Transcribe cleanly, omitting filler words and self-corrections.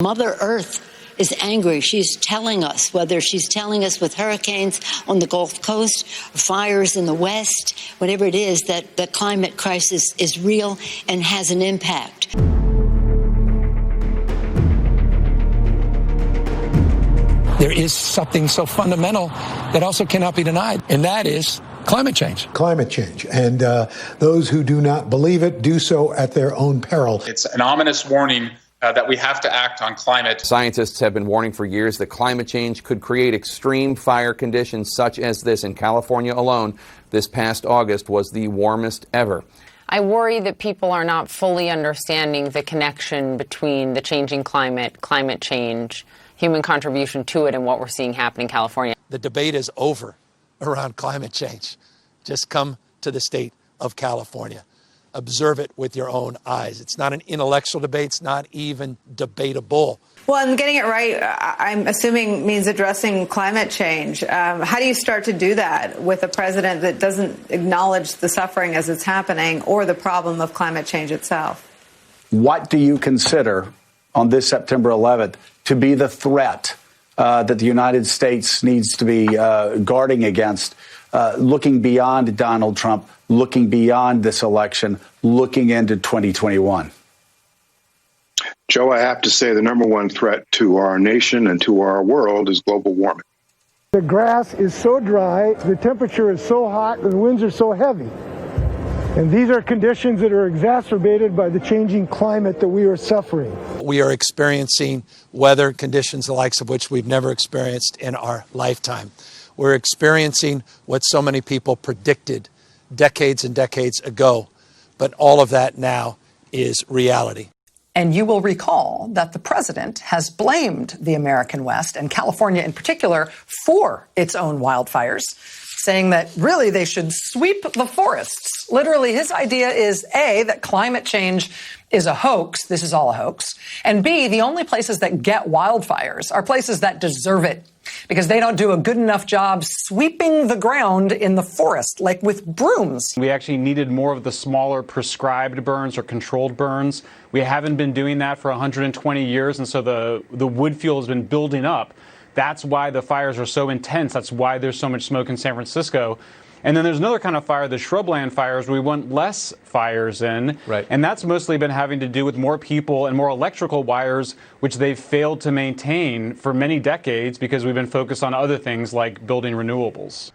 Mother Earth is angry. She's telling us, whether she's telling us with hurricanes on the Gulf Coast, fires in the West, whatever it is, that the climate crisis is real and has an impact. There is something so fundamental that also cannot be denied, and that is climate change. Climate change. And those who do not believe it do so at their own peril. It's an ominous warning that we have to act on climate. Scientists have been warning for years that climate change could create extreme fire conditions such as this in California alone. This past August was the warmest ever. I worry that people are not fully understanding the connection between the changing climate, climate change, human contribution to it, and what we're seeing happen in California. The debate is over around climate change. Just come to the state of California. Observe it with your own eyes. It's not an intellectual debate. It's not even debatable. Well, and getting it right, I'm assuming, means addressing climate change. How do you start to do that with a president that doesn't acknowledge the suffering as it's happening or the problem of climate change itself? What do you consider on this September 11th to be the threat that the United States needs to be guarding against, looking beyond Donald Trump, looking beyond this election, looking into 2021? Joe, I have to say the number one threat to our nation and to our world is global warming. The grass is so dry, the temperature is so hot, and the winds are so heavy. And these are conditions that are exacerbated by the changing climate that we are suffering. We are experiencing weather conditions the likes of which we've never experienced in our lifetime. We're experiencing what so many people predicted decades and decades ago, but all of that now is reality. And you will recall that the president has blamed the American West, and California in particular, for its own wildfires, saying that really they should sweep the forests. Literally, his idea is A, that climate change is a hoax. This is all a hoax. And B, the only places that get wildfires are places that deserve it because they don't do a good enough job sweeping the ground in the forest, like with brooms. We actually needed more of the smaller prescribed burns or controlled burns. We haven't been doing that for 120 years, and so the wood fuel has been building up. That's why the fires are so intense. That's why there's so much smoke in San Francisco. And then there's another kind of fire, the shrubland fires, where we want less fires in. Right. And that's mostly been having to do with more people and more electrical wires, which they've failed to maintain for many decades because we've been focused on other things like building renewables.